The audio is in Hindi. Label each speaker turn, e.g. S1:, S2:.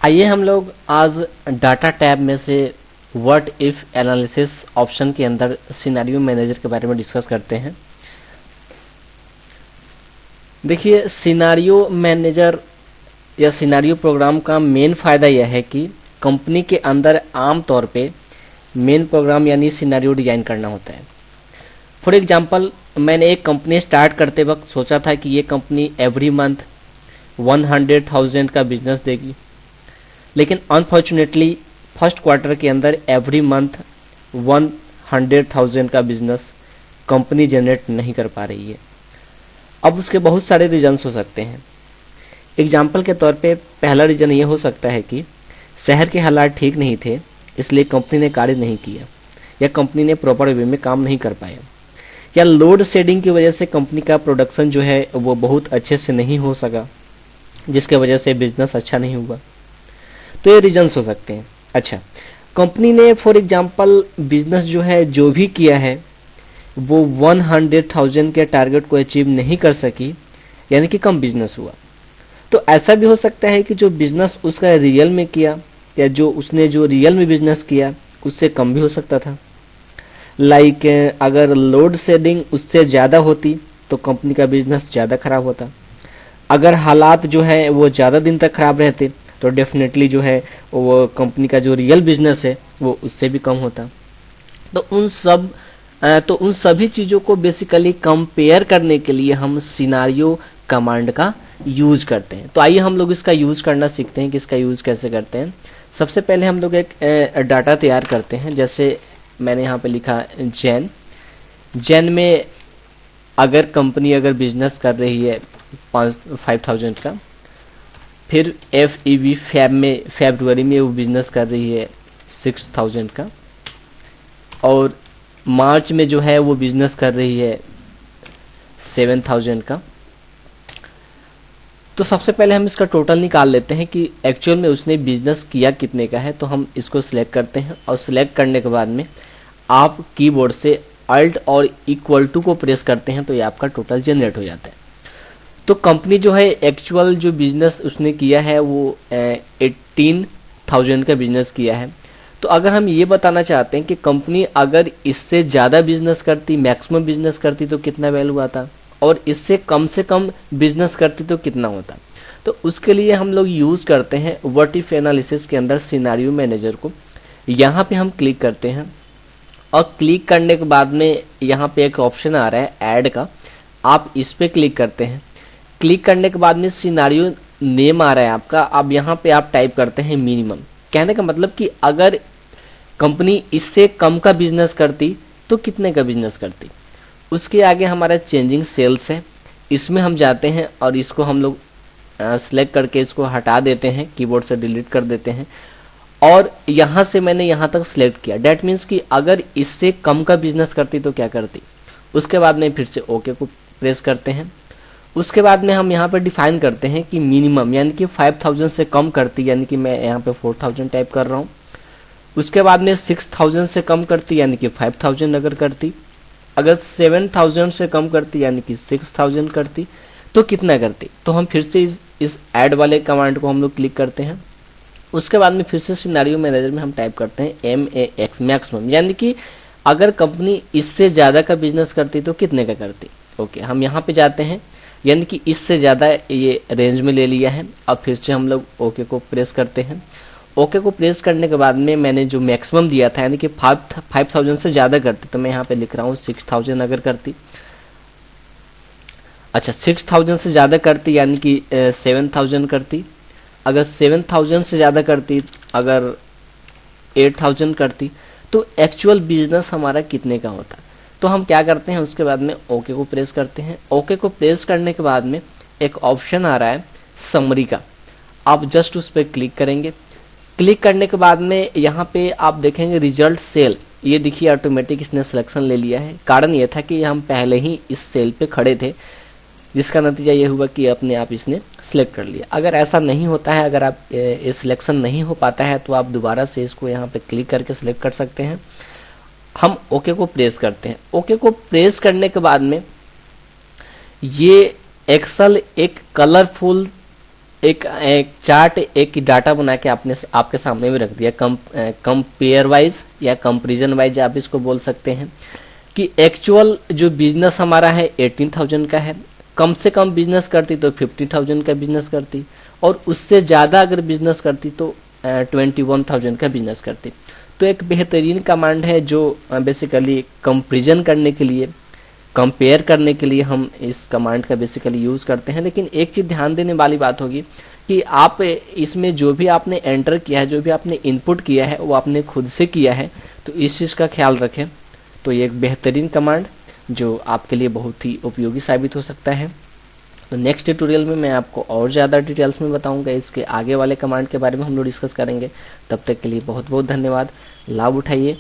S1: आइए हम लोग आज डाटा टैब में से व्हाट इफ एनालिसिस ऑप्शन के अंदर सिनेरियो मैनेजर के बारे में डिस्कस करते हैं। देखिए, सिनेरियो मैनेजर या सिनेरियो प्रोग्राम का मेन फ़ायदा यह है कि कंपनी के अंदर आम तौर पे मेन प्रोग्राम यानी सिनेरियो डिज़ाइन करना होता है। फॉर एग्जांपल, मैंने एक कंपनी स्टार्ट करते वक्त सोचा था कि ये कंपनी एवरी मंथ 100,000 का बिजनेस देगी, लेकिन अनफॉर्चुनेटली फर्स्ट क्वार्टर के अंदर एवरी मंथ 100,000 का बिजनेस कंपनी जनरेट नहीं कर पा रही है। अब उसके बहुत सारे रीजन्स हो सकते हैं। एग्जाम्पल के तौर पे पहला रीज़न ये हो सकता है कि शहर के हालात ठीक नहीं थे, इसलिए कंपनी ने कार्य नहीं किया, या कंपनी ने प्रॉपर वे में काम नहीं कर पाया, या लोड शेडिंग की वजह से कंपनी का प्रोडक्शन जो है वो बहुत अच्छे से नहीं हो सका, जिसके वजह से बिजनेस अच्छा नहीं हुआ। तो ये रीजन्स हो सकते हैं। अच्छा, कंपनी ने फॉर एग्जांपल बिजनेस जो है जो भी किया है वो 100,000 के टारगेट को अचीव नहीं कर सकी, यानी कि कम बिजनेस हुआ। तो ऐसा भी हो सकता है कि जो बिजनेस उसका रियल में किया या जो उसने जो रियल में बिजनेस किया उससे कम भी हो सकता था। लाइक अगर लोड शेडिंग उससे ज़्यादा होती तो कंपनी का बिजनेस ज़्यादा खराब होता। अगर हालात जो है वो ज़्यादा दिन तक खराब रहते तो डेफिनेटली जो है वो कंपनी का जो रियल बिजनेस है वो उससे भी कम होता। तो उन सभी चीज़ों को बेसिकली कंपेयर करने के लिए हम सिनारियो कमांड का यूज करते हैं। तो आइए हम लोग इसका यूज करना सीखते हैं कि इसका यूज कैसे करते हैं। सबसे पहले हम लोग एक डाटा तैयार करते हैं। जैसे मैंने यहाँ पे लिखा जैन में अगर कंपनी अगर बिजनेस कर रही है 5,000 का, फिर FEB फरवरी में वो बिजनेस कर रही है 6,000 का, और मार्च में जो है वो बिजनेस कर रही है 7,000 का। तो सबसे पहले हम इसका टोटल निकाल लेते हैं कि एक्चुअल में उसने बिजनेस किया कितने का है। तो हम इसको सिलेक्ट करते हैं और सिलेक्ट करने के बाद में आप कीबोर्ड से अल्ट और इक्वल टू को प्रेस करते हैं तो ये आपका टोटल जनरेट हो जाता है। तो कंपनी जो है एक्चुअल जो बिजनेस उसने किया है वो 18,000 का बिजनेस किया है। तो अगर हम ये बताना चाहते हैं कि कंपनी अगर इससे ज़्यादा बिजनेस करती, मैक्सिमम बिजनेस करती तो कितना वैल्यू आता, और इससे कम से कम बिजनेस करती तो कितना होता, तो उसके लिए हम लोग यूज़ करते हैं व्हाट इफ एनालिसिस के अंदर सिनेरियो मैनेजर को। यहाँ पे हम क्लिक करते हैं और क्लिक करने के बाद में यहाँ पे एक ऑप्शन आ रहा है ऐड का, आप इस पर क्लिक करते हैं। क्लिक करने के बाद में सिनेरियो नेम आ रहा है आपका। अब यहाँ पे आप टाइप करते हैं मिनिमम। कहने का मतलब कि अगर कंपनी इससे कम का बिजनेस करती तो कितने का बिजनेस करती। उसके आगे हमारा चेंजिंग सेल्स है, इसमें हम जाते हैं और इसको हम लोग सेलेक्ट करके इसको हटा देते हैं, कीबोर्ड से डिलीट कर देते हैं। और यहाँ से मैंने यहाँ तक सिलेक्ट किया, डैट मीन्स कि अगर इससे कम का बिजनेस करती तो क्या करती। उसके बाद में फिर से ओके को प्रेस करते हैं। उसके बाद में हम यहाँ पर डिफाइन करते हैं कि मिनिमम यानी कि 5,000 से कम करती, यानी कि मैं यहाँ पे 4,000 टाइप कर रहा हूँ। उसके बाद में 6,000 से कम करती यानी कि 5,000 अगर करती, अगर 7,000 से कम करती यानी कि 6,000 करती तो कितना करती। तो हम फिर से इस ऐड वाले कमांड को हम लोग क्लिक करते हैं। उसके बाद में फिर से सिनेरियो मैनेजर में हम टाइप करते हैं MAX मैक्सिमम, यानी कि अगर कंपनी इससे ज़्यादा का बिजनेस करती तो कितने का करती। ओके, हम यहाँ पे जाते हैं, यानी कि इससे ज़्यादा ये रेंज में ले लिया है। अब फिर से हम लोग ओके को प्रेस करते हैं। ओके को प्रेस करने के बाद में मैंने जो मैक्सिमम दिया था यानी कि 5,000 से ज़्यादा करती, तो मैं यहाँ पे लिख रहा हूँ 6,000 अगर करती। अच्छा, 6,000 से ज़्यादा करती यानी कि 7,000 करती। अगर 7,000 से ज़्यादा करती, अगर 8,000 करती तो एक्चुअल बिजनेस हमारा कितने का होता। तो हम क्या करते हैं, उसके बाद में ओके को प्रेस करते हैं। ओके को प्रेस करने के बाद में एक ऑप्शन आ रहा है समरी का, आप जस्ट उस पर क्लिक करेंगे। क्लिक करने के बाद में यहाँ पे आप देखेंगे रिजल्ट सेल, ये देखिए ऑटोमेटिक इसने सिलेक्शन ले लिया है। कारण ये था कि हम पहले ही इस सेल पे खड़े थे, जिसका नतीजा ये हुआ कि अपने आप इसने सिलेक्ट कर लिया। अगर ऐसा नहीं होता है, अगर आप ये सिलेक्शन नहीं हो पाता है तो आप दोबारा से इसको यहाँ पे क्लिक करके सिलेक्ट कर सकते हैं। हम ओके को प्रेस करते हैं। ओके को प्रेस करने के बाद में ये एक्सेल एक कलरफुल एक चार्ट, एक डाटा बना के आपने आपके सामने में रख दिया, कंपेयर वाइज या कंपेरिजन वाइज आप इसको बोल सकते हैं, कि एक्चुअल जो बिजनेस हमारा है 18,000 का है, कम से कम बिजनेस करती तो 50,000 का बिजनेस करती, और उससे ज़्यादा अगर बिजनेस करती तो 21,000 का बिजनेस करती। तो एक बेहतरीन कमांड है जो बेसिकली कंपेरिजन करने के लिए, कंपेयर करने के लिए हम इस कमांड का बेसिकली यूज़ करते हैं। लेकिन एक चीज़ ध्यान देने वाली बात होगी कि आप इसमें जो भी आपने एंटर किया है, जो भी आपने इनपुट किया है, वो आपने खुद से किया है, तो इस चीज़ का ख्याल रखें। तो ये एक बेहतरीन कमांड जो आपके लिए बहुत ही उपयोगी साबित हो सकता है। तो नेक्स्ट ट्यूटोरियल में मैं आपको और ज़्यादा डिटेल्स में बताऊंगा, इसके आगे वाले कमांड के बारे में हम लोग डिस्कस करेंगे। तब तक के लिए बहुत बहुत धन्यवाद। लाभ उठाइए।